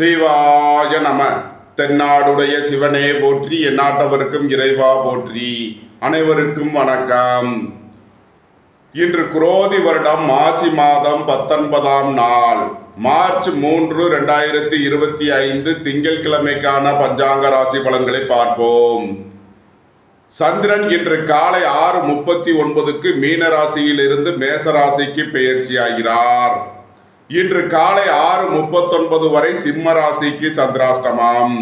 சிவாய நம. தென்னாடுடைய சிவனே போற்றி, எந்நாட்டவருக்கும் இறைவா போற்றி. அனைவருக்கும் வணக்கம். இன்று குரோதி வருடம் மாசி மாதம் 19ஆம் நாள், மார்ச் 3, 2025 திங்கட்கிழமைக்கான பஞ்சாங்க ராசி பலன்களை பார்ப்போம். சந்திரன் இன்று காலை 6:39க்கு மீன ராசியிலிருந்து மேச ராசிக்கு பெயர்ச்சியாகிறார். இன்று காலை 6:39 வரை சிம்ம ராசிக்கு சந்திராஷ்டமம்,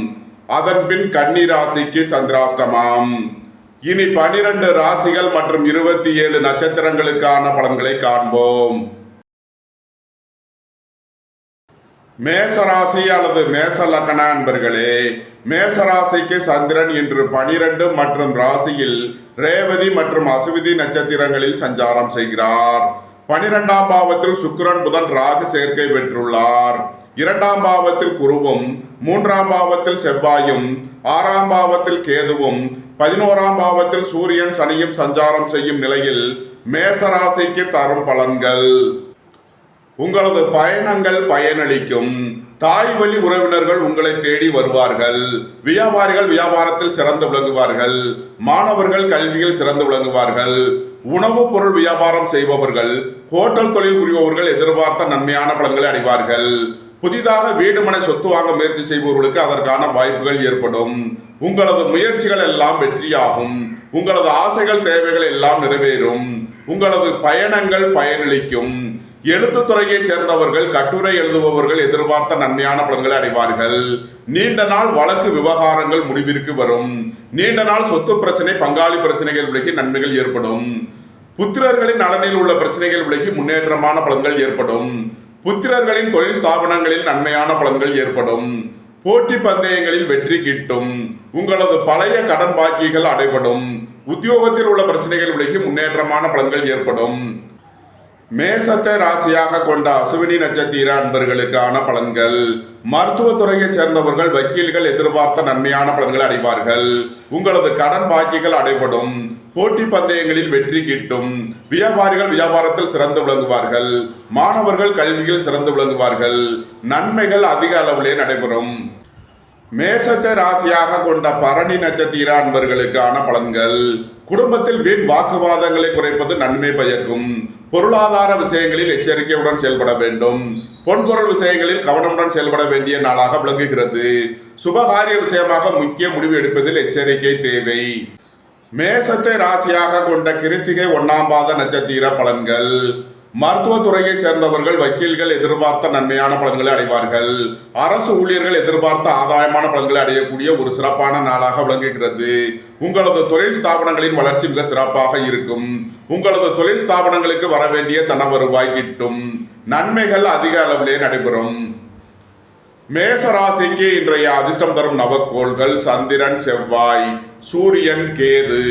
அதன் பின் கன்னி ராசிக்கு சந்திராஷ்டமம். இனி 12 ராசிகள் மற்றும் 27 நட்சத்திரங்களுக்கான பலன்களை காண்போம். மேசராசி அல்லது மேச லக்ன அன்பர்களே, மேசராசிக்கு சந்திரன் இன்று 12 மற்றும் ராசியில் ரேவதி மற்றும் அசுவிதி நட்சத்திரங்களில் சஞ்சாரம் செய்கிறார். 12ஆம் பாவத்தில் சுக்கிரன் புதன் ராகு சேர்க்கை பெற்றுள்ளார். 2ஆம் பாவத்தில் குருவும், 3ஆம் பாவத்தில் செவ்வாயும், 6ஆம் பாவத்தில் கேதுவும், 11ஆம் பாவத்தில் சூரியன் சனியும் சஞ்சாரம் செய்யும் நிலையில் மேசராசிக்கு தரும் பலன்கள். உங்களது பயணங்கள் பயனளிக்கும். தாய் வழி உறவினர்கள் உங்களை தேடி வருவார்கள். வியாபாரிகள் வியாபாரத்தில் சிறந்து விளங்குவார்கள். மாணவர்கள் கல்வியில் சிறந்து விளங்குவார்கள். உணவுப் பொருள் வியாபாரம் செய்பவர்கள், ஹோட்டல் தொழில் புரிபவர்கள் எதிர்பார்த்த நன்மையான பலன்களை அடைவார்கள். புதிதாக வீடு மனை சொத்து வாங்க முயற்சி செய்பவர்களுக்கு அதற்கான வாய்ப்புகள் ஏற்படும். உங்களது முயற்சிகள் எல்லாம் வெற்றியாகும். உங்களது ஆசைகள் தேவைகள் எல்லாம் நிறைவேறும். உங்களது பயணங்கள் பயனளிக்கும். எழுத்துத்துறையை சேர்ந்தவர்கள், கட்டுரை எழுதுபவர்கள் எதிர்பார்த்த நன்மையான பலன்களை அடைவார்கள். நீண்ட நாள் வழக்கு விவகாரங்கள் முடிவிற்கு வரும். நீண்ட நாள் சொத்து பிரச்சனை, பங்காளி பிரச்சனைகள் விலகி நன்மைகள் ஏற்படும். புத்திரர்களின் நலனில் உள்ள பிரச்சனைகள் விலகி முன்னேற்றமான பலன்கள் ஏற்படும். புத்திரர்களின் தொழில் ஸ்தாபனங்களில் நன்மையான பலன்கள் ஏற்படும். போட்டி பந்தயங்களில் வெற்றி கிட்டும். உங்களது பழைய கடன் பாக்கிகள் அடைபடும். உத்தியோகத்தில் உள்ள பிரச்சனைகள் விலகி முன்னேற்றமான பலன்கள் ஏற்படும். மேசத்தை ராசியாக கொண்ட அசுவினி நட்சத்திர அன்பர்களுக்கான பலன்கள். மருத்துவத்துறையை சேர்ந்தவர்கள், வக்கீல்கள் எதிர்பார்த்த நன்மையான பலன்களை அடைவார்கள். உங்களது கடன் பாக்கிகள் அடைபடும். போட்டி பந்தயங்களில் வெற்றி கிட்டும். வியாபாரிகள் வியாபாரத்தில் சிறந்து விளங்குவார்கள். மாணவர்கள் கல்வியில் சிறந்து விளங்குவார்கள். நன்மைகள் அதிக அளவிலே நடைபெறும். மேசத்தை ராசியாக கொண்ட பரணி நட்சத்திர அன்பர்களுக்கான பலன்கள். குடும்பத்தில் வீண் வாக்குவாதங்களை குறைப்பது நன்மை பயக்கும். பொருளாதார விஷயங்களில் எச்சரிக்கையுடன் செயல்பட வேண்டும். பொன்பொருள் விஷயங்களில் கவனமுடன் செயல்பட வேண்டிய நாளாக விளங்குகிறது. சுபகாரிய விஷயமாக முக்கிய முடிவு எடுப்பதில் எச்சரிக்கை தேவை. மேசத்தை ராசியாக கொண்ட கிருத்திகை 1ஆம் பாத நட்சத்திர பலன்கள். மருத்துவத்துறையை சேர்ந்தவர்கள், வக்கீல்கள் எதிர்பார்த்த நன்மையான பலன்களை அடைவார்கள். அரசு ஊழியர்கள் எதிர்பார்த்த ஆதாயமான பலன்களை அடையக்கூடிய ஒரு சிறப்பான நாளாக விளங்குகிறது. உங்களது தொழில் ஸ்தாபனங்களின் வளர்ச்சி மிக சிறப்பாக இருக்கும். உங்களது தொழில் ஸ்தாபனங்களுக்கு வர வேண்டிய தன வருவாய் கிட்டும். நன்மைகள் அதிக அளவிலே நடைபெறும். மேச ராசிக்கு இன்றைய அதிர்ஷ்டம் தரும் நவக்கோள்கள் சந்திரன், செவ்வாய், சூரியன், கேது.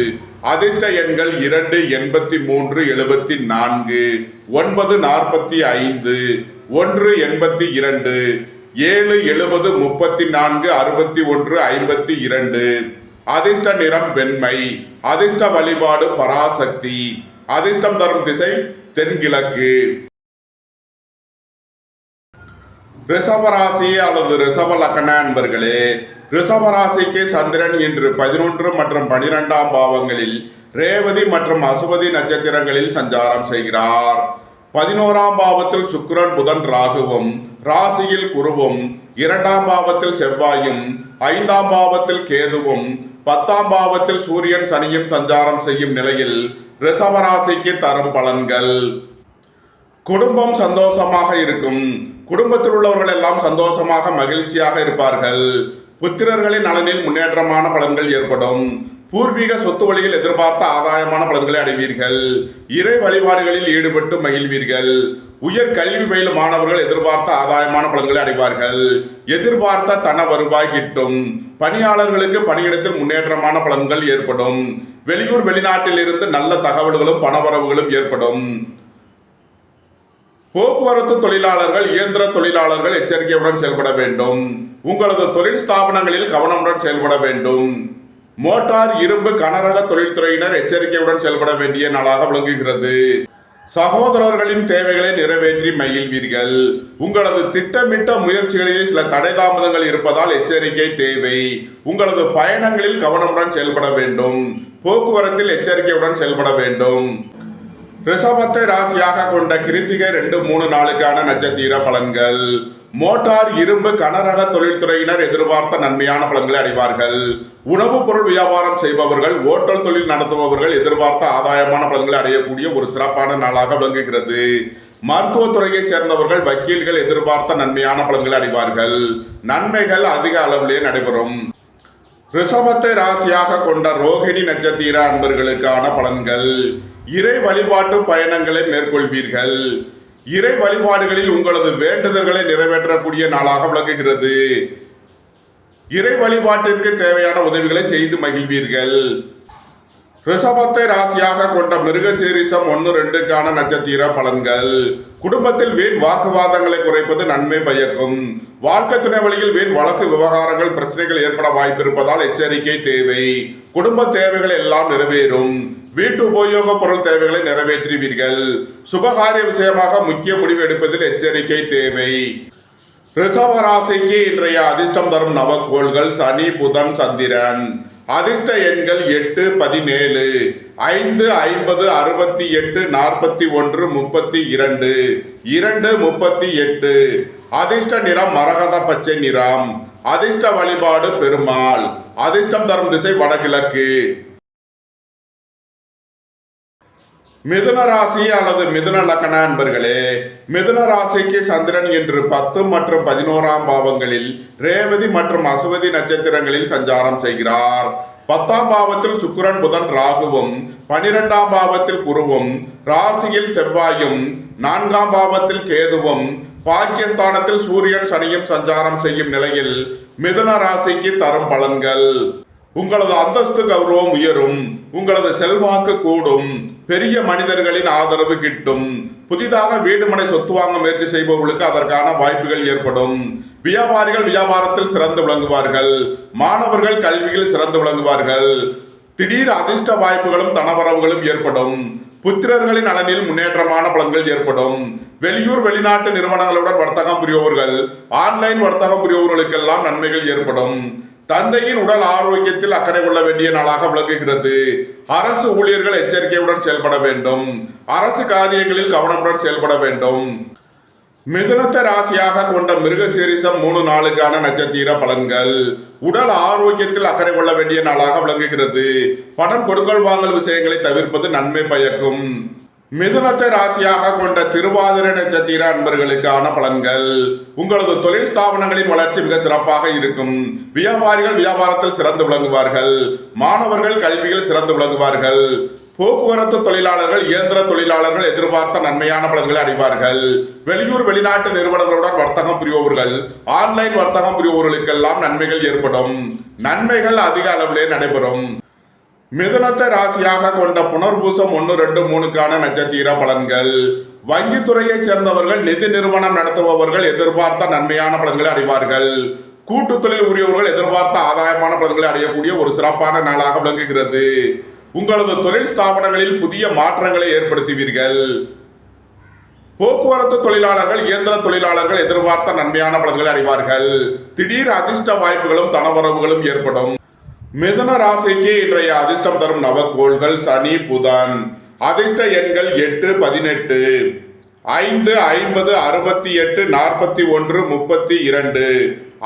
அதிர்ஷ்ட எண்கள் 2, 83, 74, 9, 45, 1, 82, 7, 70, 34, 61, 52. அதிர்ஷ்ட நிறம் வெண்மை. அதிர்ஷ்ட வழிபாடு பராசக்தி. அதிர்ஷ்டம் தரும் திசை தென்கிழக்கு. ரிஷபராசி அல்லது ரிஷப லக்ன அன்பர்களே, ரிஷபராசிக்கு சந்திரன் இன்று 11 மற்றும் 12ஆம் பாவங்களில் ரேவதி மற்றும் அசுவதி நட்சத்திரங்களில் சஞ்சாரம் செய்கிறார். 11ஆம் பாவத்தில் சுக்கிரன் புதன் ராகுவும், ராசியில் குருவும், 2ஆம் பாவத்தில் செவ்வாயும், 5ஆம் பாவத்தில் கேதுவும், 10ஆம் பாவத்தில் சூரியன் சனியும் சஞ்சாரம் செய்யும் நிலையில் ரிஷபராசிக்கு தரும் பலன்கள். குடும்பம் சந்தோஷமாக இருக்கும். குடும்பத்தில் உள்ளவர்கள் எல்லாம் சந்தோஷமாக மகிழ்ச்சியாக இருப்பார்கள். புத்திரர்களின் நலனில் முன்னேற்றமான பலன்கள் ஏற்படும். பூர்வீக சொத்து வழியில் எதிர்பார்த்த ஆதாயமான பலன்களை அடைவீர்கள். இறை வழிபாடுகளில் ஈடுபட்டு மகிழ்வீர்கள். உயர் கல்வி பயிலும் மாணவர்கள் எதிர்பார்த்த ஆதாயமான பலன்களை அடைவார்கள். எதிர்பார்த்த தன வருவாய் கிட்டும். பணியாளர்களுக்கு பணியிடத்தில் முன்னேற்றமான பலன்கள் ஏற்படும். வெளியூர் வெளிநாட்டில் இருந்து நல்ல தகவல்களும் பணவரவுகளும் ஏற்படும். போக்குவரத்து தொழிலாளர்கள், இயந்திர தொழிலாளர்கள் எச்சரிக்கையுடன் செயல்பட வேண்டும். உங்களது தொழில் ஸ்தாபனங்களில் கவனமுடன் செயல்பட வேண்டும். மோட்டார், இரும்பு, கனரக தொழில்துறையினர் எச்சரிக்கையுடன் செயல்பட வேண்டிய நாளாக விளங்குகிறது. சகோதரர்களின் தேவைகளை நிறைவேற்றி மகிழ்வீர்கள். உங்களது திட்டமிட்ட முயற்சிகளில் சில தடை தாமதங்கள் இருப்பதால் எச்சரிக்கை தேவை. உங்களது பயணங்களில் கவனமுடன் செயல்பட வேண்டும். போக்குவரத்தில் எச்சரிக்கையுடன் செயல்பட வேண்டும். ரிஷபத்தை ராசியாக கொண்ட கிருத்திகை 2, 3 நாளுக்கான நட்சத்திர பலன்கள். மோட்டார், இரும்பு, கனரக தொழில்துறையினர் எதிர்பார்த்த நன்மையான பலன்களை அடைவார்கள். உணவுப் பொருள் வியாபாரம் செய்பவர்கள், ஓட்டல் தொழில் நடத்துபவர்கள் எதிர்பார்த்த ஆதாயமான பலன்களை அடையக்கூடிய ஒரு சிறப்பான நாளாக விளங்குகிறது. மருத்துவத்துறையைச் சேர்ந்தவர்கள், வக்கீல்கள் எதிர்பார்த்த நன்மையான பலன்களை அடைவார்கள். நன்மைகள் அதிக அளவிலே நடைபெறும். ரிஷபத்தை ராசியாக கொண்ட ரோகிணி நட்சத்திர அன்பர்களுக்கான பலன்கள். இறை வழிபாட்டு பயணங்களை மேற்கொள்வீர்கள். இறை வழிபாடுகளில் உங்களது வேண்டுதல்களை நிறைவேற்றக்கூடிய நாளாக விளங்குகிறது. இறை வழிபாட்டிற்கு தேவையான உதவிகளை செய்து மகிழ்வீர்கள். ரிஷபத்தை ராசியாக கொண்ட மிருகசீரிஷம் 1, 2க்கான நட்சத்திர பலன்கள். குடும்பத்தில் வீண் வாக்குவாதங்களை குறைப்பது நன்மை பயக்கும். வாழ்க்கை துணை வழியில் வீண் வழக்கு விவகாரங்கள், பிரச்சனைகள் ஏற்பட வாய்ப்பிருப்பதால் எச்சரிக்கை தேவை. குடும்ப தேவைகள் எல்லாம் நிறைவேறும். வீட்டு உபயோக பொருள் தேவைகளை நிறைவேற்றுவீர்கள். சுபகாரிய விஷயமாக முக்கிய முடிவு எடுப்பதில் எச்சரிக்கை தேவை. ரிஷப ராசிக்கு இன்றைய அதிர்ஷ்டம் தரும் நவக்கோள்கள் சனி, புதன், சந்திரன். அதிர்ஷ்ட எண்கள் 8, 17, 5, 50, 68, 41, 32, 2, 38. அதிர்ஷ்ட நிறம் மரகத பச்சை நிறம். அதிர்ஷ்ட வழிபாடு பெருமாள். அதிர்ஷ்டம் தரும் திசை வடகிழக்கு. மிதுன ராசி அல்லது மிதுன லக்ன அன்பர்களே, மிதுன ராசிக்கு சந்திரன் இன்று 10 மற்றும் 11ஆம் பாவங்களில் ரேவதி மற்றும் அசுவதி நட்சத்திரங்களில் சஞ்சாரம் செய்கிறார். 10ஆம் பாவத்தில் சுக்கிரன், புதன், ராகுவும், 12ஆம் பாவத்தில் குருவும், ராசியில் செவ்வாயும், 4ஆம் பாவத்தில் கேதுவும், பாக்கியஸ்தானத்தில் சூரியன், சனியும் சஞ்சாரம் செய்யும் நிலையில் மிதுன ராசிக்கு தரும் பலன்கள். உங்களது அந்தஸ்து கௌரவம் உயரும். உங்களது செல்வாக்கு கூடும். பெரிய மனிதர்களின் ஆதரவு கிட்டும். புதிதாக வீடு மனை சொத்து வாங்க முயற்சி செய்பவர்களுக்கு அதற்கான வாய்ப்புகள் ஏற்படும். வியாபாரிகள் வியாபாரத்தில் சிறந்து விளங்குவார்கள். மாணவர்கள் கல்வியில் சிறந்து விளங்குவார்கள். திடீர் அதிர்ஷ்ட வாய்ப்புகளும் தனவரவுகளும் ஏற்படும். புத்திரர்களின் நலனில் முன்னேற்றமான பலன்கள் ஏற்படும். வெளியூர் வெளிநாட்டு நிறுவனங்களுடன் வர்த்தகம் புரிபவர்கள், ஆன்லைன் வர்த்தகம் புரிபவர்களுக்கெல்லாம் நன்மைகள் ஏற்படும். தந்தையின் உடல் ஆரோக்கியத்தில் அக்கறை கொள்ள வேண்டிய நாளாக விளங்குகிறது. அரசு ஊழியர்கள் எச்சரிக்கையுடன் செயல்பட வேண்டும். அரசு காரியங்களில் கவனமுடன் செயல்பட வேண்டும். மிதுனத்தை ராசியாக கொண்ட மிருகசீரிஷம் 3 நாளுக்கான நட்சத்திர பலன்கள். உடல் ஆரோக்கியத்தில் அக்கறை கொள்ள வேண்டிய நாளாக விளங்குகிறது. பணம் கொடுக்கல் வாங்கல் விஷயங்களை தவிர்ப்பது நன்மை பயக்கும். மிதுனத்தை ராசியாக கொண்ட திருவாதிரை நட்சத்திர அன்பர்களுக்கான பலன்கள். உங்களது தொழில் ஸ்தாபனங்களின் வளர்ச்சி மிக சிறப்பாக இருக்கும். வியாபாரிகள் வியாபாரத்தில் சிறந்து விளங்குவார்கள். மாணவர்கள் கல்வியில் சிறந்து விளங்குவார்கள். போக்குவரத்து தொழிலாளர்கள், இயந்திர தொழிலாளர்கள் எதிர்பார்த்த நன்மையான பலன்களை அடைவார்கள். வெளியூர் வெளிநாட்டு நிறுவனங்களுடன் வர்த்தகம் புரிபவர்கள், ஆன்லைன் வர்த்தகம் புரிபவர்களுக்கெல்லாம் நன்மைகள் ஏற்படும். நன்மைகள் அதிக அளவிலே நடைபெறும். மிதுனத்தை ராசியாக கொண்ட புனர்பூசம் 1, 2, 3க்கான நட்சத்திர பலன்கள். வங்கித்துறையைச் சேர்ந்தவர்கள், நிதி நிறுவனம் நடத்துபவர்கள் எதிர்பார்த்த நன்மையான பலன்களை அடைவார்கள். கூட்டு தொழில் உரியவர்கள் எதிர்பார்த்த ஆதாயமான பலன்களை அடையக்கூடிய ஒரு சிறப்பான நாளாக விளங்குகிறது. உங்களது தொழில் ஸ்தாபனங்களில் புதிய மாற்றங்களை ஏற்படுத்துவீர்கள். போக்குவரத்து தொழிலாளர்கள், இயந்திர தொழிலாளர்கள் எதிர்பார்த்த நன்மையான பலன்களை அடைவார்கள். திடீர் அதிர்ஷ்ட வாய்ப்புகளும் தனவரவுகளும் ஏற்படும். மிதுன ராசிக்கு இன்றைய அதிர்ஷ்டம் தரும் நவக்கோள்கள் சனி, புதன். அதிர்ஷ்ட எண்கள் 8, 18, 5, 50, 68, 41, 32.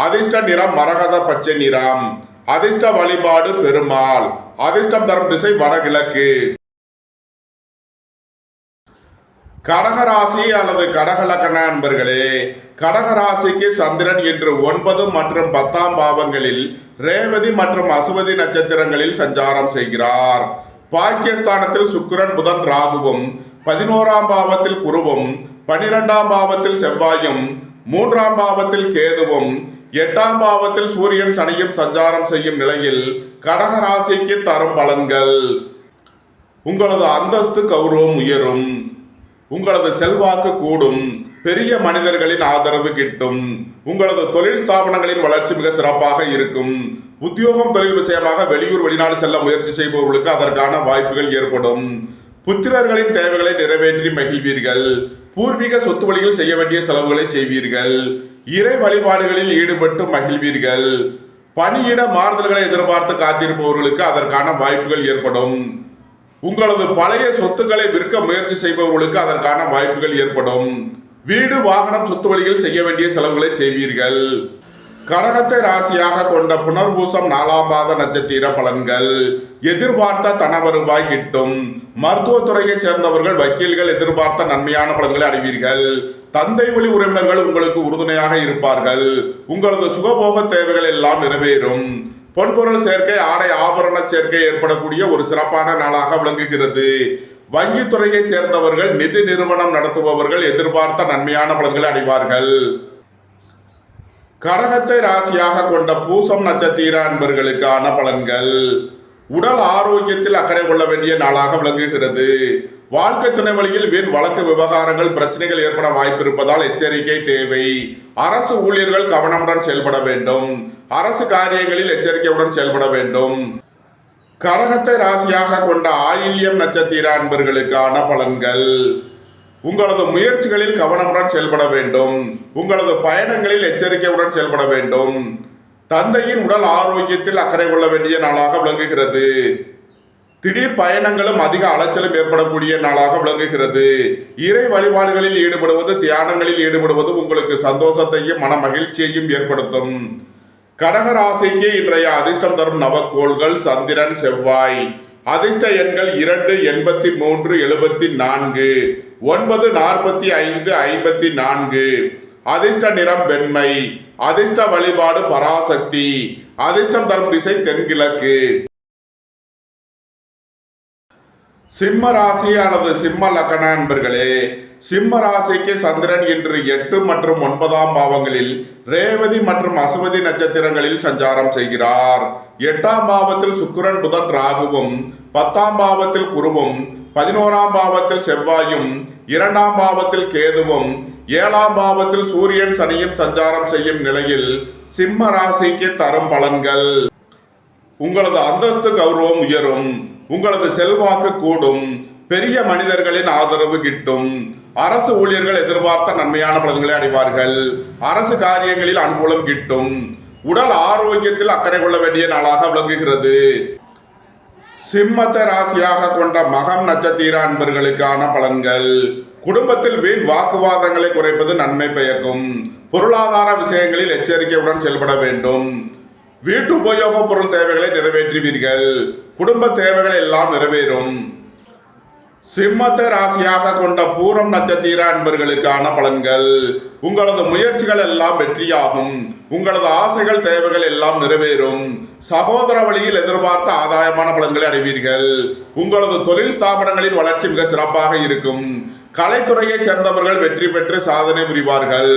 அதிர்ஷ்ட நிறம் மரகத பச்சை நிறம். அதிர்ஷ்ட வழிபாடு பெருமாள். அதிர்ஷ்டம் தரும் திசை வடகிழக்கு. கடகராசி அல்லது கடகலக்கண அன்பர்களே, கடகராசிக்கு சந்திரன் இன்று 9 மற்றும் 10ஆம் பாவங்களில் ரேவதி மற்றும் அசுவதி நட்சத்திரங்களில் சஞ்சாரம் செய்கிறார். பாக்கியஸ்தானத்தில் சுக்கிரன், புதன், ராகுவும், 11ஆம் பாவத்தில் குருவும், 12ஆம் பாவத்தில் செவ்வாயும், 3ஆம் பாவத்தில் கேதுவும், 8ஆம் பாவத்தில் சூரியன், சனியும் சஞ்சாரம் செய்யும் நிலையில் கடகராசிக்கு தரும் பலன்கள். உங்களது அந்தஸ்து கௌரவம் உயரும். உங்களது செல்வாக்கு கூடும். பெரிய மனிதர்களின் ஆதரவு கிட்டும். உங்களது தொழில் ஸ்தாபனங்களின் வளர்ச்சி மிக சிறப்பாக இருக்கும். உத்தியோகம் தொழில் விஷயமாக வெளியூர் வெளிநாடு செல்ல முயற்சி செய்பவர்களுக்கு அதற்கான வாய்ப்புகள் ஏற்படும். புத்திரர்களின் தேவைகளை நிறைவேற்றி மகிழ்வீர்கள். பூர்வீக சொத்து வழியில் செய்ய வேண்டிய செலவுகளை செய்வீர்கள். இறை வழிபாடுகளில் ஈடுபட்டு மகிழ்வீர்கள். பணியிட மாறுதல்களை எதிர்பார்த்து காத்திருப்பவர்களுக்கு அதற்கான வாய்ப்புகள் ஏற்படும். உங்களது பழைய சொத்துக்களை விற்க முயற்சி செய்பவர்களுக்கு அதற்கான வாய்ப்புகள் ஏற்படும். வீடு வாகனம் சொத்து வழியில் செய்ய வேண்டிய செலவுகளை செய்வீர்கள். கடகத்தை ராசியாக கொண்ட புனர்பூசம் 4ஆம் பாத நட்சத்திர பலன்கள். எதிர்பார்த்த தன வருவாய் கிட்டும். மருத்துவத்துறையை சேர்ந்தவர்கள் வக்கீல்கள் எதிர்பார்த்த நன்மையான பலன்களை அடைவீர்கள். தந்தை வழி உறவினர்கள் உங்களுக்கு உறுதுணையாக இருப்பார்கள். உங்களது சுகபோக தேவைகள் எல்லாம் நிறைவேறும். பொன்பொருள் சேர்க்கை, ஆடை ஆபரண சேர்க்கை ஏற்படக்கூடிய ஒரு சிறப்பான நாளாக விளங்குகிறது. வங்கித்துறையை சேர்ந்தவர்கள், நிதி நிறுவனம் நடத்துபவர்கள் எதிர்பார்த்த நன்மையான பலன்களை அடைவார்கள். கடகத்தை ராசியாக கொண்ட பூசம் நட்சத்திர அன்பர்களுக்கான பலன்கள். உடல் ஆரோக்கியத்தில் அக்கறை கொள்ள வேண்டிய நாளாக விளங்குகிறது. வாழ்க்கை துணை வழியில் வீண் வழக்கு விவகாரங்கள் பிரச்சனைகள் ஏற்பட வாய்ப்பு இருப்பதால் எச்சரிக்கை தேவை. அரசு ஊழியர்கள் கவனமுடன் செயல்பட வேண்டும். அரசு காரியங்களில் எச்சரிக்கையுடன் செயல்பட வேண்டும். கடகத்தை ராசியாக கொண்ட ஆயில்யம் நட்சத்திர அன்பர்களுக்கான பலன்கள். உங்களது முயற்சிகளில் கவனமுடன் செயல்பட வேண்டும். உங்களது பயணங்களில் எச்சரிக்கையுடன் செயல்பட வேண்டும். தந்தையின் உடல் ஆரோக்கியத்தில் அக்கறை கொள்ள வேண்டிய நாளாக விளங்குகிறது. திடீர் பயணங்களும் அதிக அலைச்சலும் ஏற்படக்கூடிய நாளாக விளங்குகிறது. இறை வழிபாடுகளில் ஈடுபடுவது, தியானங்களில் ஈடுபடுவது உங்களுக்கு சந்தோஷத்தையும் மன மகிழ்ச்சியையும் ஏற்படுத்தும். கடக ராசிக்கு இன்றைய அதிர்ஷ்டம் தரும் நவக்கோள்கள் சந்திரன், செவ்வாய். அதிர்ஷ்ட எண்கள் 2, 83, 74, 9, 45, 54. அதிர்ஷ்ட நிறம் வெண்மை. அதிர்ஷ்ட வழிபாடு பராசக்தி. அதிர்ஷ்டம் தரும் திசை தென்கிழக்கு. சிம்ம ராசி அல்லது சிம்ம லக்ன அன்பர்களே, சிம்ம ராசிக்கு சந்திரன் இன்று 8 மற்றும் 9ஆம் பாவங்களில் ரேவதி மற்றும் அசுவதி நட்சத்திரங்களில் சஞ்சாரம் செய்கிறார். 8ஆம் பாவத்தில் சுக்கிரன், புதன், ராகுவும், 10ஆம் பாவத்தில் குருவும், 11ஆம் பாவத்தில் செவ்வாயும், 2ஆம் பாவத்தில் கேதுவும், 7ஆம் பாவத்தில் சூரியன், சனியும் சஞ்சாரம் செய்யும் நிலையில் சிம்ம ராசிக்கு தரும் பலன்கள். உங்களது அந்தஸ்து கௌரவம் உயரும். உங்களது செல்வாக்கு கூடும். பெரிய மனிதர்களின் ஆதரவு கிட்டும். அரசு ஊழியர்கள் எதிர்பார்த்த நன்மையான பலன்களை அடைவார்கள். அரசு காரியங்களில் அனுகூலம் கிட்டும். உடல் ஆரோக்கியத்தில் அக்கறை கொள்ள வேண்டிய நாளாக விளங்குகிறது. சிம்மத்தை ராசியாக கொண்ட மகம் நட்சத்திர அன்பர்களுக்கான பலன்கள். குடும்பத்தில் வீண் வாக்குவாதங்களை குறைப்பது நன்மை பயக்கும். பொருளாதார விஷயங்களில் எச்சரிக்கையுடன் செயல்பட வேண்டும். வீட்டு உபயோக பொருள் தேவைகளை நிறைவேற்றுவீர்கள். குடும்ப தேவைகள் எல்லாம் நிறைவேறும். சிம்மத்தை ராசியாக கொண்ட பூரம் நட்சத்திர அன்பர்களுக்கான பலன்கள். உங்களது முயற்சிகள் எல்லாம் வெற்றியாகும். உங்களது ஆசைகள், தேவைகள் எல்லாம் நிறைவேறும். சகோதர வழியில் எதிர்பார்த்த ஆதாயமான பலன்களை அடைவீர்கள். உங்களது தொழில் ஸ்தாபனங்களின் வளர்ச்சி மிக சிறப்பாக இருக்கும். கலைத்துறையை சேர்ந்தவர்கள் வெற்றி பெற்று சாதனை புரிவார்கள்.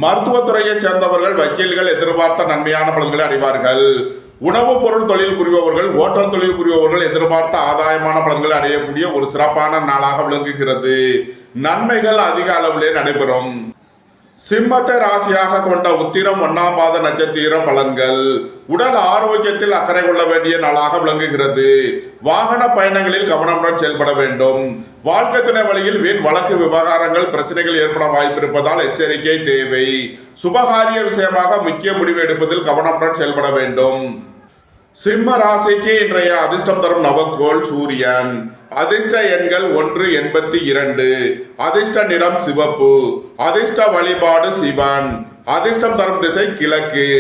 மருத்துவத்துறையை சேர்ந்தவர்கள், வக்கீல்கள் எதிர்பார்த்த நன்மையான பலன்களை அடைவார்கள். உணவுப் பொருள் தொழில் புரிபவர்கள், ஓட்டல் தொழில் புரிபவர்கள் எதிர்பார்த்த ஆதாயமான பலன்களை அடையக்கூடிய ஒரு சிறப்பான நாளாக விளங்குகிறது. நன்மைகள் அதிக அளவிலே நடைபெறும். சிம்மத்தை ராசியாக கொண்ட உத்திரம் 1ஆம் பாத நட்சத்திர பலன்கள். உடல் ஆரோக்கியத்தில் அக்கறை கொள்ள வேண்டிய நாளாக விளங்குகிறது. வாகன பயணங்களில் கவனமுடன் செயல்பட வேண்டும். வாழ்க்கை துணை வழியில் வீண் வழக்கு விவகாரங்கள் பிரச்சனைகள் ஏற்பட வாய்ப்பிருப்பதால் எச்சரிக்கை தேவை. சுபகாரிய விஷயமாக முக்கிய முடிவு எடுப்பதில் கவனமுடன் செயல்பட வேண்டும். சிம்ம ராசிக்கு இன்றைய அதிர்ஷ்டம் தரும் நவக்கோள் சூரியன். அதிர்ஷ்ட எண்கள் 1, 82. அதிர்ஷ்ட நிறம் சிவப்பு. அதிர்ஷ்ட வழிபாடு சிவன். அதிர்ஷ்டம் தரும் திசை கிழக்கு.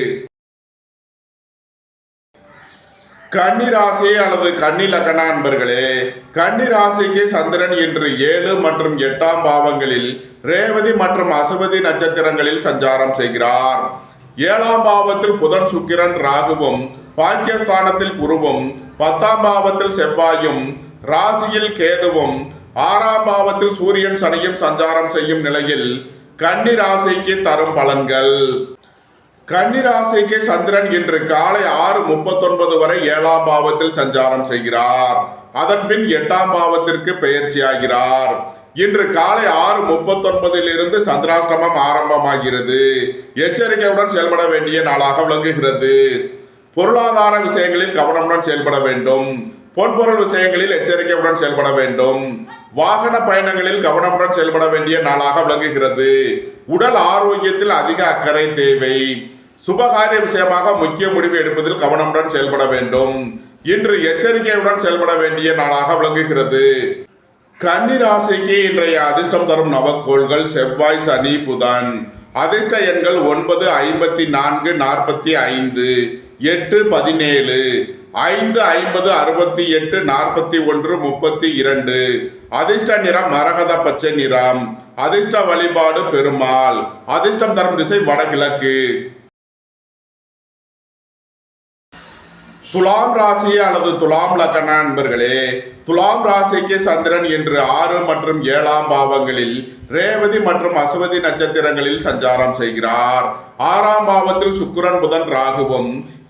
கன்னி ராசி அல்லது கன்னி லக்ன அன்பர்களே, கன்னி ராசிக்கு சந்திரன் இன்று 7 மற்றும் 8ஆம் பாவங்களில் ரேவதி மற்றும் அசுவதி நட்சத்திரங்களில் சஞ்சாரம் செய்கிறார். 7ஆம் பாவத்தில் புதன், சுக்கிரன், ராகுவும், பாக்கியஸ்தானத்தில் குருவும், 10ஆம் பாவத்தில் செவ்வாயும், ராசியில் கேதுவும், 6ஆம் பாவத்தில் சூரியன், சனியும் சஞ்சாரம் செய்யும் நிலையில் கன்னி ராசிக்கு தரும் பலன்கள். கன்னி ராசிக்கு சந்திரன் இன்று காலை 6:39 வரை 7ஆம் பாவத்தில் சஞ்சாரம் செய்கிறார். அதன் பின் 8ஆம் பாவத்திற்கு பெயர்ச்சியாகிறார். இன்று காலை 6:39 இருந்து சந்திராஷ்டமம் ஆரம்பமாகிறது. எச்சரிக்கையுடன் செயல்பட வேண்டிய நாளாக விளங்குகிறது. பொருளாதார விஷயங்களில் கவனமுடன் செயல்பட வேண்டும். பொன்பொருள் விஷயங்களில் எச்சரிக்கையுடன் செயல்பட வேண்டும். வாகன பயணங்களில் கவனமுடன் செயல்பட வேண்டிய நாளாக விளங்குகிறது. உடல் ஆரோக்கியத்தில் அதிக அக்கறை தேவை. சுபகாரிய விஷயமாக முக்கிய முடிவு எடுப்பதில் கவனமுடன் செயல்பட வேண்டும். இன்று எச்சரிக்கையுடன் செயல்பட வேண்டிய நாளாக விளங்குகிறது. கன்னி ராசிக்கு இன்றைய அதிர்ஷ்டம் தரும் நவக்கோள்கள் செவ்வாய், சனி, புதன். அதிர்ஷ்ட எண்கள் 9, 54, 45, 8, 17, 5, 50, 68, 41, 32. அதிர்ஷ்ட நிறம் மரகத பச்சை நிறம். அதிர்ஷ்ட வழிபாடு பெருமாள். அதிர்ஷ்டம் தரும் திசை வடகிழக்கு. துலாம் ராசி அல்லது துலாம் லக்ன நண்பர்களே, துலாம் ராசிக்கு சந்திரன் இன்று 6 மற்றும் 7ஆம் பாவங்களில் ரேவதி மற்றும் அசுவதி நட்சத்திரங்களில் சஞ்சாரம் செய்கிறார். 6ஆம் பாவத்தில் சுக்கிரன், புதன், ராகுவும்,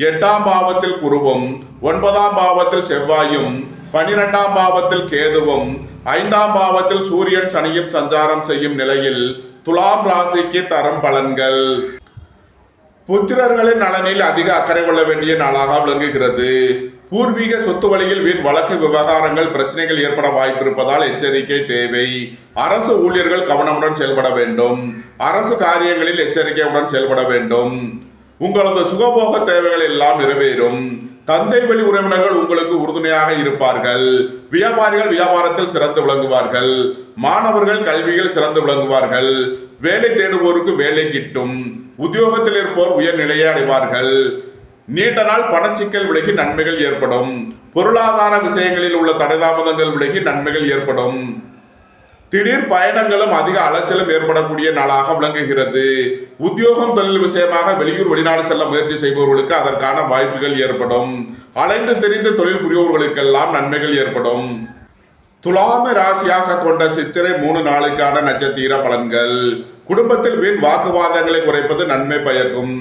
8ஆம் பாவத்தில் குருவும், 9ஆம் பாவத்தில் செவ்வாயும், 12ஆம் பாவத்தில் கேதுவும், 5ஆம் பாவத்தில் சூரியன், சனியும் சஞ்சாரம் செய்யும் நிலையில் துலாம் ராசிக்கு தரும் பலன்கள். புத்திரர்களின் நலனில் அதிக அக்கறை கொள்ள வேண்டிய நாளாக விளங்குகிறது. பூர்வீக சொத்து வழியில் வீண் வழக்கு விவகாரங்கள் பிரச்சனைகள் ஏற்பட வாய்ப்பிருப்பதால் எச்சரிக்கை தேவை. அரசு ஊழியர்கள் கவனமுடன் செயல்பட வேண்டும். அரசு காரியங்களில் எச்சரிக்கையுடன் செயல்பட வேண்டும். உங்களது சுகபோக தேவைகள் எல்லாம் நிறைவேறும். தந்தை வழி உறவினர்கள் உங்களுக்கு உறுதுணையாக இருப்பார்கள். வியாபாரிகள் வியாபாரத்தில் சிறந்து விளங்குவார்கள். மாணவர்கள் கல்வியில் சிறந்து விளங்குவார்கள். வேலை தேடுவோருக்கு வேலை கிட்டும். உத்தியோகத்தில் இருப்போர் உயர்நிலையை அடைவார்கள். நீண்ட நாள் பணச்சிக்கல் விலகி நன்மைகள் ஏற்படும். பொருளாதார விஷயங்களில் உள்ள தடைதாமதங்கள் விலகி நன்மைகள் ஏற்படும். திடீர் பயணங்களும் அதிக அலைச்சலும் ஏற்படக்கூடிய நாளாக விளங்குகிறது. உத்தியோகம் தொழில் விஷயமாக வெளியூர் வெளிநாடு செல்ல முயற்சி செய்பவர்களுக்கு அதற்கான வாய்ப்புகள் ஏற்படும். அலைந்து தெரிந்து தொழில் புரிபவர்களுக்கெல்லாம் நன்மைகள் ஏற்படும். துலாம ராசியாக கொண்ட சித்திரை 3 நாளுக்கான நட்சத்திர பலன்கள். குடும்பத்தில் வீண் வாக்குவாதங்களை குறைப்பது நன்மை பயக்கும்.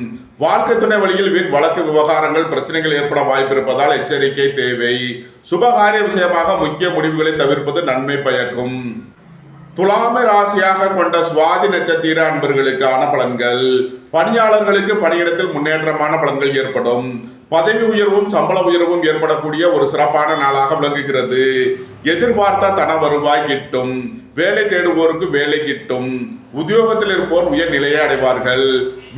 வாழ்க்கை துணை வழியில் வீண் வழக்கு விவகாரங்கள் பிரச்சனைகள் ஏற்பட வாய்ப்பிருப்பதால் எச்சரிக்கை தேவை. சுபகாரிய விஷயமாக முக்கிய முடிவுகளை தவிர்ப்பது நன்மை பயக்கும். துலாம ராசியாக கொண்ட சுவாதி நட்சத்திர அன்பர்களுக்கான பலன்கள். பணியாளர்களுக்கு பணியிடத்தில் முன்னேற்றமான பலன்கள் ஏற்படும். பதவி உயர்வும் சம்பள உயர்வும் ஏற்படக்கூடிய ஒரு சிறப்பான நாளாக விளங்குகிறது. எதிர்பார்த்த தன வருவாய் கிட்டும். வேலை தேடுவோருக்கு வேலை கிட்டும். உத்தியோகத்தில் இருப்போர் உயர் நிலையை அடைவார்கள்.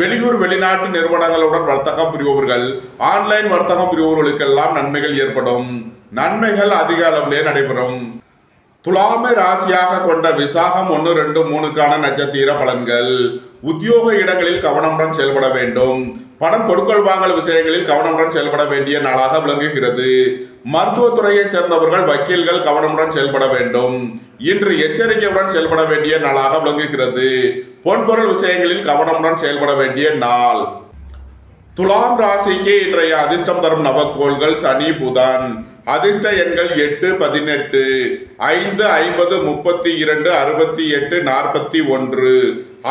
வெளியூர் வெளிநாட்டு நிறுவனங்களுடன் வர்த்தகம் புரிபவர்கள், ஆன்லைன் வர்த்தகம் புரிபவர்களுக்கெல்லாம் நன்மைகள் ஏற்படும். நன்மைகள் அதிக அளவிலே நடைபெறும். துலாமை ராசியாக கொண்ட விசாகம் 1, 2, 3க்கான நட்சத்திர பலன்கள். உத்தியோக இடங்களில் கவனமுடன் செயல்பட வேண்டும். பணம் கொடுக்கல் வாங்கல் விஷயங்களில் கவனமுடன் செயல்பட வேண்டிய நாளாக விளங்குகிறது. மருத்துவத்துறையைச் சேர்ந்தவர்கள் வக்கீல்கள் கவனமுடன் செயல்பட வேண்டும். இன்று எச்சரிக்கையுடன் செயல்பட வேண்டிய நாளாக விளங்குகிறது. பொன்பொருள் விஷயங்களில் கவனமுடன் செயல்பட வேண்டிய நாள். துலாம் ராசிக்கு இன்றைய அதிர்ஷ்டம் தரும் நவக்கோள்கள் சனி, புதன். அதிர்ஷ்ட எண்கள் 8, 18, 5, 50, 32, 68, 41.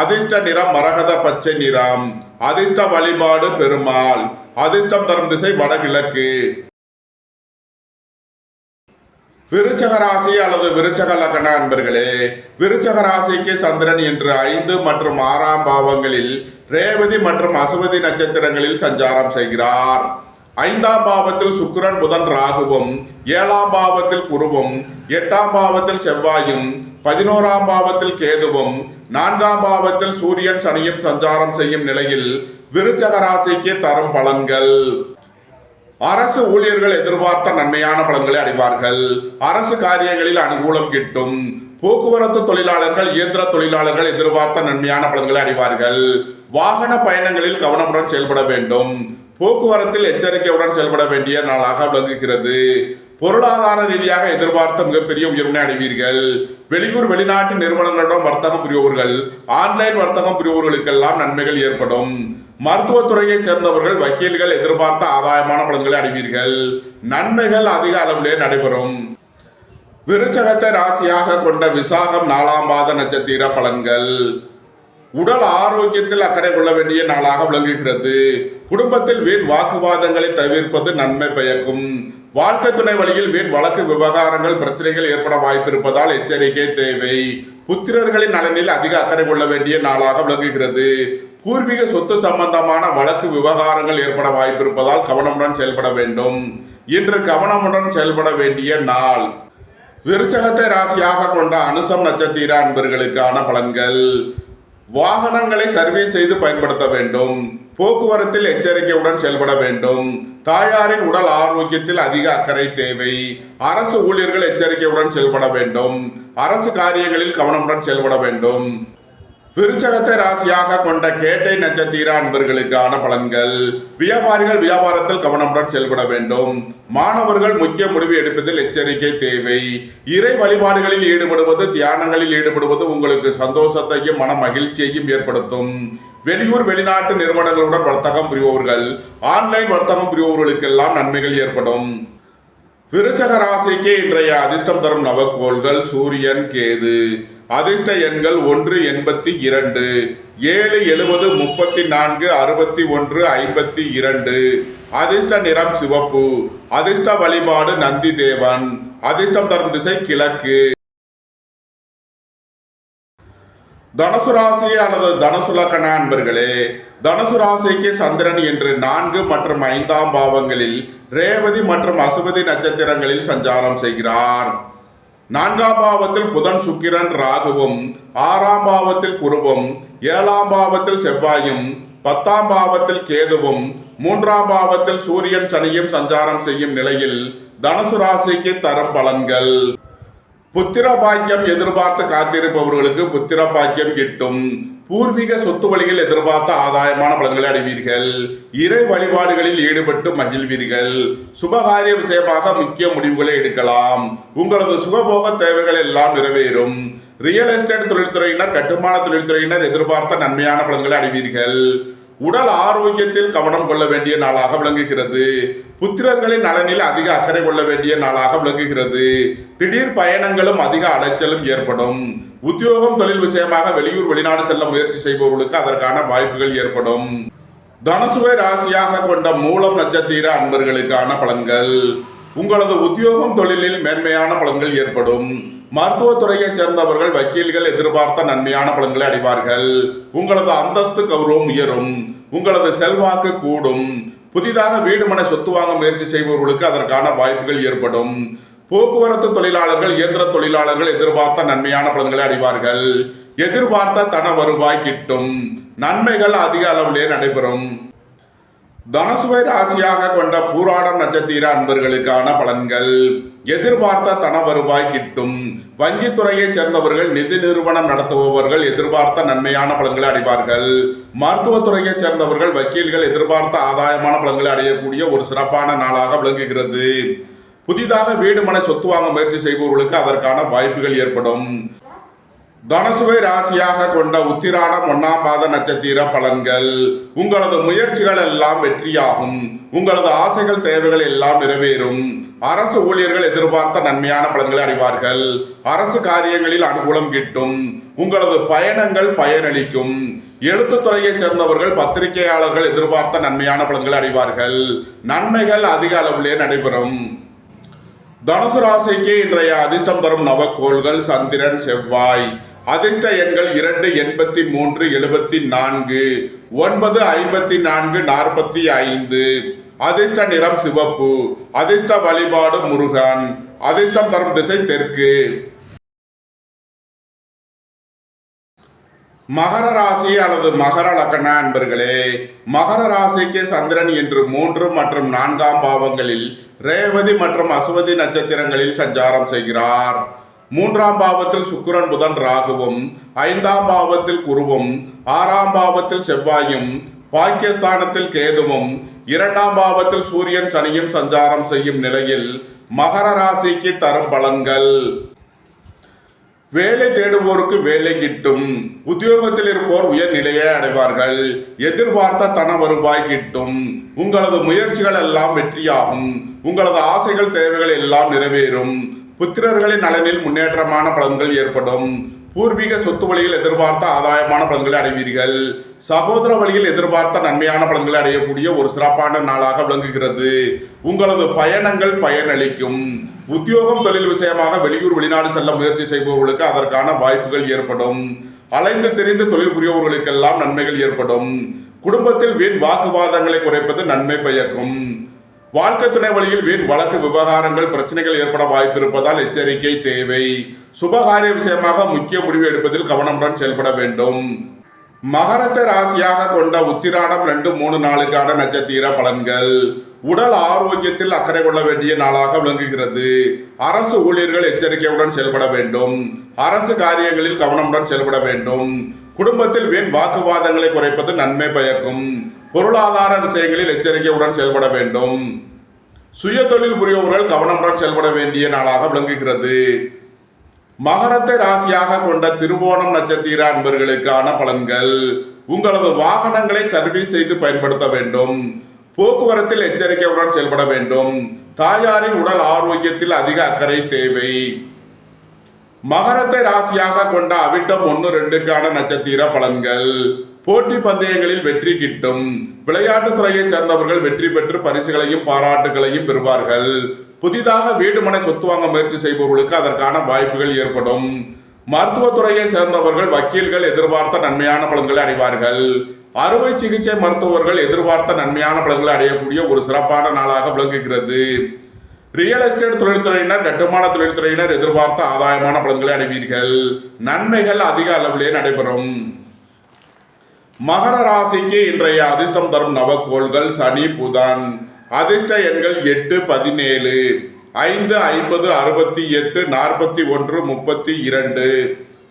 அதிர்ஷ்ட நிறம் மரகத பச்சை நிறம். அதிர்ஷ்ட வழிபாடு பெருமாள். அதிர்ஷ்டம் தரும் திசை வடகிழக்கு. விருச்சக ராசி அல்லது விருச்சக லக்ன அன்பர்களே, விருச்சக ராசிக்கு சந்திரன் இன்று 5 மற்றும் 6ஆம் பாவங்களில் ரேவதி மற்றும் அசுவதி நட்சத்திரங்களில் சஞ்சாரம் செய்கிறார். 5ஆம் பாவத்தில் சுக்கிரன், புதன், ராகுவும், 7ஆம் பாவத்தில் குருவும், 8ஆம் பாவத்தில் செவ்வாயும், 11ஆம் பாவத்தில் கேதுவும், 4ஆம் பாவத்தில் சூரியன், சனியும் சஞ்சாரம் செய்யும் நிலையில் விருச்சக ராசிக்கு தரும் பலன்கள். அரசு ஊழியர்கள் எதிர்பார்த்த நன்மையான பலன்களை அடைவார்கள். அரசு காரியங்களில் அனுகூலம் கிட்டும். போக்குவரத்து தொழிலாளர்கள், இயந்திர தொழிலாளர்கள் எதிர்பார்த்த நன்மையான பலன்களை அடைவார்கள். வாகன பயணங்களில் கவனமுடன் செயல்பட வேண்டும். போக்குவரத்தில் எச்சரிக்கையுடன் செயல்பட வேண்டிய நாளாக விளங்குகிறது. பொருளாதார ரீதியாக எதிர்பார்த்த மிகப்பெரிய உயர்வினை அடைவீர்கள். வெளியூர் வெளிநாட்டு நிறுவனங்களிடம் வர்த்தகம் புரிபவர்கள், ஆன்லைன் வர்த்தகம் புரிபவர்களுக்கெல்லாம் நன்மைகள் ஏற்படும். மருத்துவத்துறையைச் சேர்ந்தவர்கள், வக்கீல்கள் எதிர்பார்த்த ஆதாயமான பலன்களை அடைவீர்கள். நன்மைகள் அதிக அளவிலே நடைபெறும். விருச்சகத்தை ராசியாக கொண்ட விசாகம் 4ஆம் பாத நட்சத்திர பலன்கள். உடல் ஆரோக்கியத்தில் அக்கறை கொள்ள வேண்டிய நாளாக விளங்குகிறது. குடும்பத்தில் வீண் வாக்குவாதங்களை தவிர்ப்பது நன்மை பயக்கும். வாழ்க்கை துணை வழியில் வீண் வழக்கு விவகாரங்கள் பிரச்சனைகள் ஏற்பட வாய்ப்பிருப்பதால் எச்சரிக்கை தேவை. புத்திரர்களின் நலனில் அதிக அக்கறை கொள்ள வேண்டிய நாளாக விளங்குகிறது. பூர்வீக சொத்து சம்பந்தமான வழக்கு விவகாரங்கள் ஏற்பட வாய்ப்பிருப்பதால் கவனமுடன் செயல்பட வேண்டும். இன்று கவனமுடன் செயல்பட வேண்டிய நாள். விருச்சகத்தை ராசியாக கொண்ட அனுசம் நட்சத்திர அன்பர்களுக்கான பலன்கள். வாகனங்களை சர்வீஸ் செய்து பயன்படுத்த வேண்டும். போக்குவரத்தில் எச்சரிக்கையுடன் செயல்பட வேண்டும். தாயாரின் உடல் ஆரோக்கியத்தில் அதிக அக்கறை தேவை. அரசு ஊழியர்கள் எச்சரிக்கையுடன் செயல்பட வேண்டும். அரசு காரியங்களில் கவனமுடன் செயல்பட வேண்டும். விருச்சகத்தை ராசியாக கொண்ட கேட்டை நட்சத்திர அன்பர்களுக்கான பலன்கள். வியாபாரிகள் வியாபாரத்தில் கவனமுடன் செயல்பட வேண்டும். மாணவர்கள் முக்கிய முடிவு எடுப்பதில் எச்சரிக்கை தேவை. இறை வழிபாடுகளில் ஈடுபடுவது, தியானங்களில் ஈடுபடுவது உங்களுக்கு சந்தோஷத்தையும் மன மகிழ்ச்சியையும் ஏற்படுத்தும். வெளியூர் வெளிநாட்டு நிறுவனங்களுடன் வர்த்தகம் புரிபவர்கள், ஆன்லைன் வர்த்தகம் புரிபவர்களுக்கெல்லாம் நன்மைகள் ஏற்படும். விருச்சக ராசிக்கு இன்றைய அதிர்ஷ்டம் தரும் நவக்கோள்கள் சூரியன், கேது. அதிர்ஷ்ட எண்கள் 1 82, 7 70, 34, 61, 52. அதிர்ஷ்ட நிறம் சிவப்பு. அதிர்ஷ்ட வழிபாடு நந்தி தேவன். அதிர்ஷ்டம் தரும் திசை கிழக்கு. தனுசு ராசி அல்லது தனுசு லக்ன அன்பர்களே, தனுசு ராசிக்கு சந்திரன் என்று 4 மற்றும் 5ஆம் பாவங்களில் ரேவதி மற்றும் அசுவதி நட்சத்திரங்களில் சஞ்சாரம் செய்கிறார். 4ஆம் பாவத்தில் புதன், சுக்கிரன், ராகுவும், 6ஆம் பாவத்தில் குருவும், 7ஆம் பாவத்தில் செவ்வாயும், 10ஆம் பாவத்தில் கேதுவும், 3ஆம் பாவத்தில் சூரியன், சனியும் சஞ்சாரம் செய்யும் நிலையில் தனுசு ராசிக்கு தரும் பலன்கள். புத்திர பாக்கியம் எதிர்பார்த்து காத்திருப்பவர்களுக்கு புத்திர பாக்கியம் கிட்டும். பூர்வீக சொத்து வழியில் எதிர்பார்த்த ஆதாயமான பலன்களை அடைவீர்கள். இறை வழிபாடுகளில் ஈடுபட்டு மகிழ்வீர்கள். சுபகாரிய விஷயமாக முக்கிய முடிவுகளை எடுக்கலாம். உங்களது சுகபோக தேவைகள் எல்லாம் நிறைவேறும். ரியல் எஸ்டேட் தொழில்துறையினர், கட்டுமான தொழில்துறையினர் எதிர்பார்த்த நன்மையான பலன்களை அடைவீர்கள். உடல் ஆரோக்கியத்தில் கவனம் கொள்ள வேண்டிய நாளாக விளங்குகிறது. புத்திரர்களின் நலனில் அதிக அக்கறை கொள்ள வேண்டிய நாளாக விளங்குகிறது. திடீர் பயணங்களும் அதிக அலைச்சலும் ஏற்படும். உத்தியோகம், தொழில் விஷயமாக வெளியூர் வெளிநாடு செல்ல முயற்சி செய்பவர்களுக்கு அதற்கான வாய்ப்புகள் ஏற்படும். தனுசுவை ராசியாக கொண்ட மூலம் நட்சத்திர அன்பர்களுக்கான பலன்கள். உங்களது உத்தியோகம், தொழிலில் மேன்மையான பலன்கள் ஏற்படும். மருத்துவத்துறையை சேர்ந்தவர்கள், வக்கீல்கள் எதிர்பார்த்த நன்மையான பலன்களை அடைவார்கள். உங்களது அந்தஸ்து, கௌரவம் உயரும். உங்களது செல்வாக்கு கூடும். புதிதாக வீடு மனை சொத்து வாங்க முயற்சி செய்பவர்களுக்கு அதற்கான வாய்ப்புகள் ஏற்படும். போக்குவரத்து தொழிலாளர்கள், இயந்திர தொழிலாளர்கள் எதிர்பார்த்த நன்மையான பலன்களை அடைவார்கள். எதிர்பார்த்த தன வருவாய் கிட்டும். நன்மைகள் அதிக அளவிலே நடைபெறும். தனுசுவை ராசியாக கொண்ட பூராடம் நட்சத்திர அன்பர்களுக்கான பலன்கள். எதிர்பார்த்த தன வருவாய் கிட்டும். வங்கித்துறையை சேர்ந்தவர்கள், நிதி நிறுவனம் நடத்துபவர்கள் எதிர்பார்த்த நன்மையான பலன்களை அடைவார்கள். மருத்துவத்துறையை சேர்ந்தவர்கள், வக்கீல்கள் எதிர்பார்த்த ஆதாயமான பலன்களை அடையக்கூடிய ஒரு சிறப்பான நாளாக விளங்குகிறது. புதிதாக வீடு மனை சொத்து வாங்க முயற்சி செய்பவர்களுக்கு அதற்கான வாய்ப்புகள் ஏற்படும். தனுசுவை ராசியாக கொண்ட உத்திராடம் 1ஆம் பாத நட்சத்திர பலன்கள். உங்களது முயற்சிகள் எல்லாம் வெற்றியாகும். உங்களது ஆசைகள், தேவைகள் எல்லாம் நிறைவேறும். அரசு ஊழியர்கள் எதிர்பார்த்த நன்மையான பலன்களை அடைவார்கள். அரசு காரியங்களில் அனுகூலம் கிட்டும். உங்களது பயணங்கள் பயனளிக்கும். எழுத்துத்துறையை சேர்ந்தவர்கள், பத்திரிகையாளர்கள் எதிர்பார்த்த நன்மையான பலன்களை அடைவார்கள். நன்மைகள் அதிக அளவிலே நடைபெறும். தனுசு ராசிக்கு இன்றைய அதிர்ஷ்டம் தரும் நவக்கோள்கள் சந்திரன், செவ்வாய். அதிர்ஷ்ட எண்கள் 2 83 74, 9 54 45. அதிர்ஷ்ட நிறம் சிவப்பு. அதிர்ஷ்ட வழிபாடு முருகன். அதிர்ஷ்டம் தரும் திசை தெற்கு. மகர ராசி அல்லது மகர லக்ன அன்பர்களே, மகர ராசிக்கு சந்திரன் என்று 3 மற்றும் 4ஆம் பாவங்களில் ரேவதி மற்றும் அசுவதி நட்சத்திரங்களில் சஞ்சாரம் செய்கிறார். 3ஆம் பாவத்தில் சுக்கிரன், புதன், ராகுவும், 5ஆம் பாவத்தில் குருவும், 6ஆம் பாவத்தில் செவ்வாயும், பாக்கியஸ்தானத்தில் கேதுவும், 2ஆம் பாவத்தில் சூரியன், சனியும் சஞ்சாரம் செய்யும் நிலையில் மகர ராசிக்கு தரும் பலன்கள். வேலை தேடுவோருக்கு வேலை கிட்டும். உத்தியோகத்தில் இருப்போர் உயர் நிலையை அடைவார்கள். எதிர்பார்த்த தன வருவாய் கிட்டும். உங்களது முயற்சிகள் எல்லாம் வெற்றியாகும். உங்களது ஆசைகள், தேவைகள் எல்லாம் நிறைவேறும். புத்திரர்களின் நலனில் முன்னேற்றமான பலன்கள் ஏற்படும். பூர்வீக சொத்து வழியில் எதிர்பார்த்த ஆதாயமான பலன்களை அடைவீர்கள். சகோதர வழியில் எதிர்பார்த்த நன்மையான பலன்களை அடையக்கூடிய ஒரு சிறப்பான நாளாக விளங்குகிறது. உங்களது பயணங்கள் பயனளிக்கும். உத்தியோகம், தொழில் விஷயமாக வெளியூர் வெளிநாடு செல்ல முயற்சி செய்பவர்களுக்கு அதற்கான வாய்ப்புகள் ஏற்படும். அலைந்து தெரிந்து தொழில் புரியவர்களுக்கெல்லாம் நன்மைகள் ஏற்படும். குடும்பத்தில் வீண் வாக்குவாதங்களை குறைப்பது நன்மை பயக்கும். வாழ்க்கை துணை வழியில் வீண் வழக்கு விவகாரங்கள் பிரச்சனைகள் ஏற்பட வாய்ப்பு இருப்பதால் எச்சரிக்கை தேவை. சுபகாரிய விஷயமாக முக்கிய முடிவு எடுப்பதில் கவனமுடன் செயல்பட வேண்டும். மகரத்தை ராசியாக கொண்ட உத்திராடம் 2, 3 நாளுக்கான நட்சத்திர பலன்கள். உடல் ஆரோக்கியத்தில் அக்கறை கொள்ள வேண்டிய நாளாக விளங்குகிறது. அரசு ஊழியர்கள் எச்சரிக்கையுடன் செயல்பட வேண்டும். அரசு காரியங்களில் கவனமுடன் செயல்பட வேண்டும். குடும்பத்தில் வீண் வாக்குவாதங்களை குறைப்பது நன்மை பயக்கும். பொருளாதார விஷயங்களில் எச்சரிக்கையுடன் செயல்பட வேண்டும். சுய தொழில் புரிபவர்கள் கவனமுடன் செயல்பட வேண்டிய நாளாக விளங்குகிறது. மகரத்தை ராசியாக கொண்ட திருவோணம் நட்சத்திர அன்பர்களுக்கான பலன்கள். உங்களது வாகனங்களை சர்வீஸ் செய்து பயன்படுத்த வேண்டும். போக்குவரத்தில் எச்சரிக்கையுடன் செயல்பட வேண்டும். தாயாரின் உடல் ஆரோக்கியத்தில் அதிக அக்கறை தேவை. மகரத்தை ராசியாக கொண்ட அவிட்டம் 1, 2க்கான நட்சத்திர பலன்கள். போட்டி பந்தயங்களில் வெற்றி கிட்டும். விளையாட்டுத் துறையை சேர்ந்தவர்கள் வெற்றி பெற்று பரிசுகளையும் பாராட்டுகளையும் பெறுவார்கள். புதிதாக வீடு மனை சொத்து வாங்க முயற்சி செய்பவர்களுக்கு அதற்கான வாய்ப்புகள் ஏற்படும். மருத்துவத்துறையை சேர்ந்தவர்கள் வக்கீல்கள் எதிர்பார்த்த நன்மையான பலன்களை அடைவார்கள். அறுவை சிகிச்சை மருத்துவர்கள் எதிர்பார்த்த நன்மையான பலன்களை அடையக்கூடிய ஒரு சிறப்பான நாளாக விளங்குகிறது. ரியல் எஸ்டேட் தொழில்துறையினர், கட்டுமான தொழில்துறையினர் எதிர்பார்த்த ஆதாயமான பலன்களை அடைவீர்கள். நன்மைகள் அதிக அளவிலே நடைபெறும். மகர ராசிக்கு இன்றைய அதிர்ஷ்டம் தரும் நவக்கோள்கள் சனி, புதன். அதிர்ஷ்ட எண்கள் 8, 17, 5, 50, 68, 41, 32.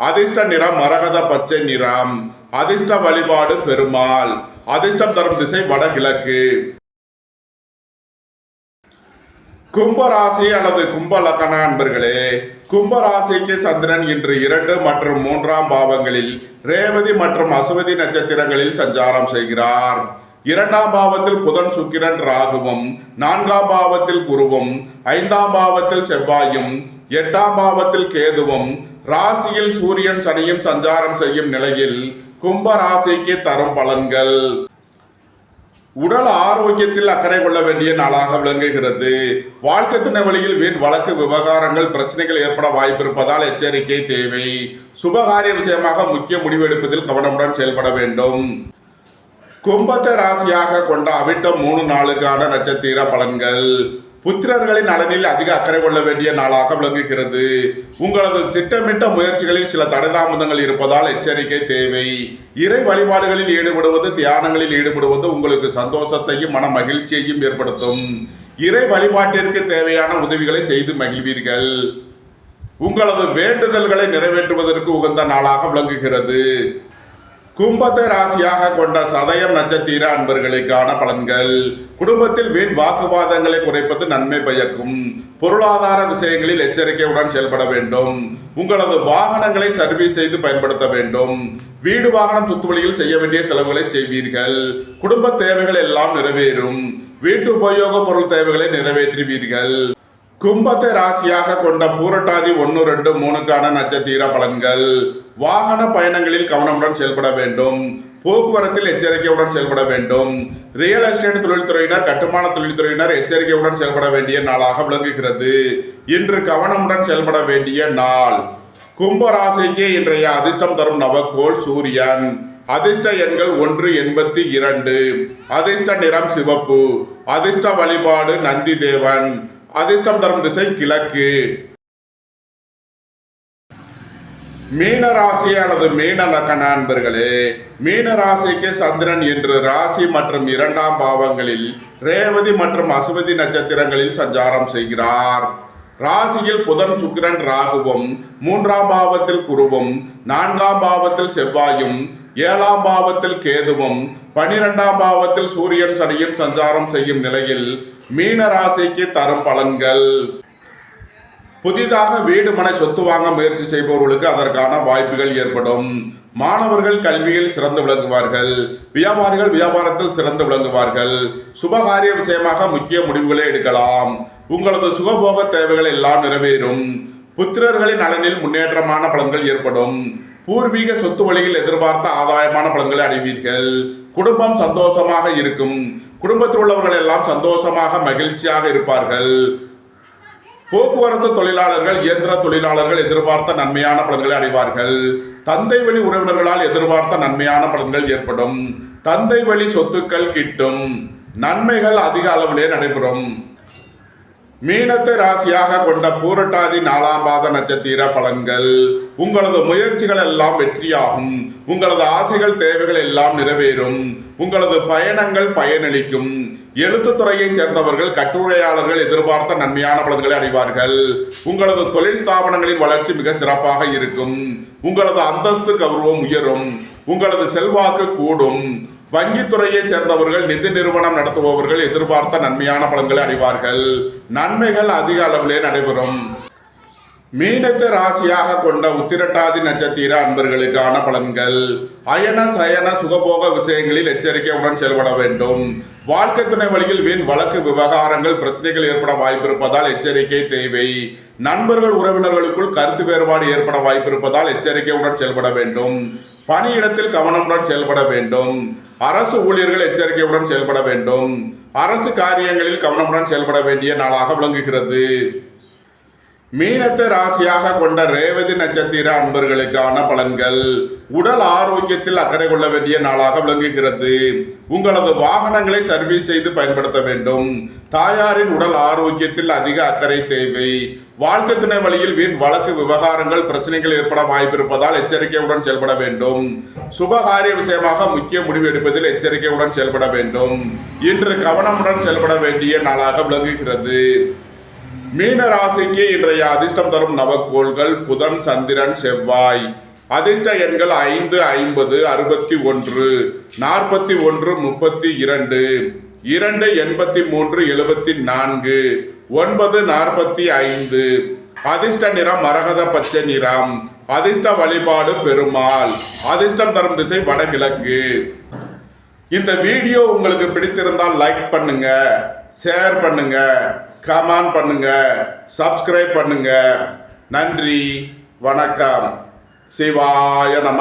அதிர்ஷ்ட நிறம் மரகத பச்சை நிறம். அதிர்ஷ்ட வழிபாடு பெருமாள். அதிர்ஷ்டம் தரும் திசை வடகிழக்கு. கும்பராசி அல்லது கும்ப லக்கண அன்பர்களே, கும்பராசிக்கு சந்திரன் இன்று 2 மற்றும் 3ஆம் பாவங்களில் ரேவதி மற்றும் அசுவதி நட்சத்திரங்களில் சஞ்சாரம் செய்கிறார். 2ஆம் பாவத்தில் புதன், சுக்கிரன், ராகுவும், 4ஆம் பாவத்தில் குருவும், 5ஆம் பாவத்தில் செவ்வாயும், 8ஆம் பாவத்தில் கேதுவும், ராசியில் சூரியன், சனியும் சஞ்சாரம் செய்யும் நிலையில் கும்ப ராசிக்கு தரும் பலன்கள். உடல் ஆரோக்கியத்தில் அக்கறை கொள்ள வேண்டிய நாளாக விளங்குகிறது. வாழ்க்கை துணை வழியில் வீண் வழக்கு விவகாரங்கள் பிரச்சனைகள் ஏற்பட வாய்ப்பு இருப்பதால் எச்சரிக்கை தேவை. சுபகாரிய விஷயமாக முக்கிய முடிவு எடுப்பதில் கவனமுடன் செயல்பட வேண்டும். கும்பத்தை ராசியாக கொண்ட அவிட்டம் 3 நாளுக்கான நட்சத்திர பலன்கள். புத்திரர்களின் நலனில் அதிக அக்கறை கொள்ள வேண்டிய நாளாக விளங்குகிறது. உங்களது திட்டமிட்ட முயற்சிகளில் சில தடைதாமதங்கள் இருப்பதால் எச்சரிக்கை தேவை. இறை வழிபாடுகளில் ஈடுபடுவது, தியானங்களில் ஈடுபடுவது உங்களுக்கு சந்தோஷத்தையும் மன மகிழ்ச்சியையும் ஏற்படுத்தும். இறை வழிபாட்டிற்கு தேவையான உதவிகளை செய்து மகிழ்வீர்கள். உங்களது வேண்டுதல்களை நிறைவேற்றுவதற்கு உகந்த நாளாக விளங்குகிறது. கும்பத்தை ராசியாக கொண்ட சதயம் நட்சத்திர அன்பர்களுக்கான பலன்கள். குடும்பத்தில் வீண் வாக்குவாதங்களை குறைப்பது நன்மை பயக்கும். பொருளாதார விஷயங்களில் எச்சரிக்கையுடன் செயல்பட வேண்டும். உங்களது வாகனங்களை சர்வீஸ் செய்து பயன்படுத்த வேண்டும். வீடு வாகனம் சுத்துவழியில் செய்ய வேண்டிய செலவுகளை செய்வீர்கள். குடும்ப தேவைகள் எல்லாம் நிறைவேறும். வீட்டு உபயோக பொருள் தேவைகளை நிறைவேற்றுவீர்கள். கும்பத்தை ராசியாக கொண்ட பூரட்டாதி 1, 2, 3க்கான நட்சத்திர பலன்கள். வாகன பயணங்களில் கவனமுடன் செயல்பட வேண்டும். போக்குவரத்தில் எச்சரிக்கையுடன் செயல்பட வேண்டும். ரியல் எஸ்டேட் தொழில்துறையினர், கட்டுமான தொழில்துறையினர் எச்சரிக்கையுடன் செயல்பட வேண்டிய நாளாக விளங்குகிறது. இன்று கவனமுடன் செயல்பட வேண்டிய நாள். கும்ப ராசிக்கு இன்றைய அதிர்ஷ்டம் தரும் நவக்கோள் சூரியன். அதிர்ஷ்ட எண்கள் 1, 82. அதிர்ஷ்ட நிறம் சிவப்பு. அதிர்ஷ்ட வழிபாடு நந்தி தேவன். அதிர்ஷ்டம் தரும் திசை கிழக்கு. மீன ராசி அல்லது மீன லக்கண அன்பர்களே, மீன ராசிக்கு சந்திரன் இன்று ராசி மற்றும் 2ஆம் பாவங்களில் ரேவதி மற்றும் அசுவதி நட்சத்திரங்களில் சஞ்சாரம் செய்கிறார். ராசியில் புதன், சுக்கிரன், ராகுவும், 3ஆம் பாவத்தில் குருவும், 4ஆம் பாவத்தில் செவ்வாயும், 7ஆம் பாவத்தில் கேதுவும், 12ஆம் பாவத்தில் சூரியன், சனியும் சஞ்சாரம் செய்யும் நிலையில் மீன ராசிக்கு தரும் பலன்கள். புதிதாக வீடு மனை சொத்து வாங்க முயற்சி செய்பவர்களுக்கு அதற்கான வாய்ப்புகள் ஏற்படும். மாணவர்கள் கல்வியில் சிறந்து விளங்குவார்கள். வியாபாரிகள் வியாபாரத்தில் சிறந்து விளங்குவார்கள். சுபகாரிய விஷயமாக முக்கிய முடிவுகளை எடுக்கலாம். உங்களது சுகபோக தேவைகள் எல்லாம் நிறைவேறும். புத்திரர்களின் நலனில் முன்னேற்றமான பலன்கள் ஏற்படும். பூர்வீக சொத்து வழியில் எதிர்பார்த்த ஆதாயமான பலன்களை அடைவீர்கள். குடும்பம் சந்தோஷமாக இருக்கும். குடும்பத்தில் உள்ளவர்கள் எல்லாம் சந்தோஷமாக மகிழ்ச்சியாக இருப்பார்கள். போக்குவரத்து தொழிலாளர்கள், இயந்திர தொழிலாளர்கள் எதிர்பார்த்த நன்மையான பலன்களை அடைவார்கள். தந்தை வழி உறவினர்களால் எதிர்பார்த்த நன்மையான பலன்கள் ஏற்படும். தந்தை வழி சொத்துக்கள் கிட்டும். நன்மைகள் அதிக அளவிலே நடைபெறும். மீனத்தை ராசியாக கொண்ட பூரட்டாதி 4ஆம் பாத நட்சத்திர பலன்கள். உங்களது முயற்சிகள் எல்லாம் வெற்றியாகும். உங்களது ஆசைகள் தேவைகள் எல்லாம் நிறைவேறும். உங்களது பயணங்கள் பயனளிக்கும். எழுத்துத்துறையை சேர்ந்தவர்கள் கட்டுரையாளர்கள் எதிர்பார்த்த நன்மையான பலன்களை அடைவார்கள். உங்களது தொழில் ஸ்தாபனங்களின் வளர்ச்சி மிக சிறப்பாக இருக்கும். உங்களது அந்தஸ்து கௌரவம் உயரும். உங்களது செல்வாக்கு கூடும். வங்கித்துறையை சேர்ந்தவர்கள் நிதி நிறுவனம் நடத்துபவர்கள் எதிர்பார்த்த நன்மையான பலன்களை அடைவார்கள். நன்மைகள் அதிக அளவிலே நடைபெறும். மீனத்தை ராசியாக கொண்ட உத்திரட்டாதி நட்சத்திர அன்பர்களுக்கான பலன்கள். அயன சயன சுகபோக விஷயங்களில் எச்சரிக்கையுடன் செயல்பட வேண்டும். வாழ்க்கை துணை வழியில் வீண் வழக்கு விவகாரங்கள் பிரச்சனைகள் ஏற்பட வாய்ப்பிருப்பதால் எச்சரிக்கை தேவை. நண்பர்கள் உறவினர்களுக்குள் கருத்து வேறுபாடு ஏற்பட வாய்ப்பிருப்பதால் எச்சரிக்கையுடன் செயல்பட வேண்டும். பணியிடத்தில் கவனமுடன் செயல்பட வேண்டும். அரசு ஊழியர்கள் எச்சரிக்கையுடன் செயல்பட வேண்டும். அரசு காரியங்களில் கவனமுடன் செயல்பட வேண்டிய நாளாக விளங்குகிறது. மீனத்தை ராசியாக கொண்ட ரேவதி நட்சத்திர அன்பர்களுக்கான பலன்கள். உடல் ஆரோக்கியத்தில் அக்கறை கொள்ள வேண்டிய நாளாக விளங்குகிறது. உங்களது வாகனங்களை சர்வீஸ் செய்து பயன்படுத்த வேண்டும். தாயாரின் உடல் ஆரோக்கியத்தில் அதிக அக்கறை தேவை. வாழ்க்கை துணை வழியில் வீண் வழக்கு விவகாரங்கள் பிரச்சனைகள் ஏற்பட வாய்ப்பிருப்பதால் எச்சரிக்கையுடன் செயல்பட வேண்டும். சுபகாரிய விஷயமாக முக்கிய முடிவு எடுப்பதில் எச்சரிக்கையுடன் செயல்பட வேண்டும். இன்று கவனமுடன் செயல்பட வேண்டிய நாளாக விளங்குகிறது. மீன ராசிக்கு இன்றைய அதிர்ஷ்டம் தரும் நவக்கோள்கள் புதன், சந்திரன், செவ்வாய். அதிர்ஷ்ட எண்கள் 5, 50, 61, 41, 32, 2, 83, 74, 9, 45. அதிர்ஷ்ட நிறம் மரகத பச்சை நிறம். அதிர்ஷ்ட வழிபாடு பெருமாள். அதிர்ஷ்டம் தரும் திசை வடகிழக்கு. இந்த வீடியோ உங்களுக்கு பிடித்திருந்தால் லைக் பண்ணுங்க, ஷேர் பண்ணுங்க, கமெண்ட் பண்ணுங்க, சப்ஸ்கிரைப் பண்ணுங்க. நன்றி, வணக்கம். சிவாய நம.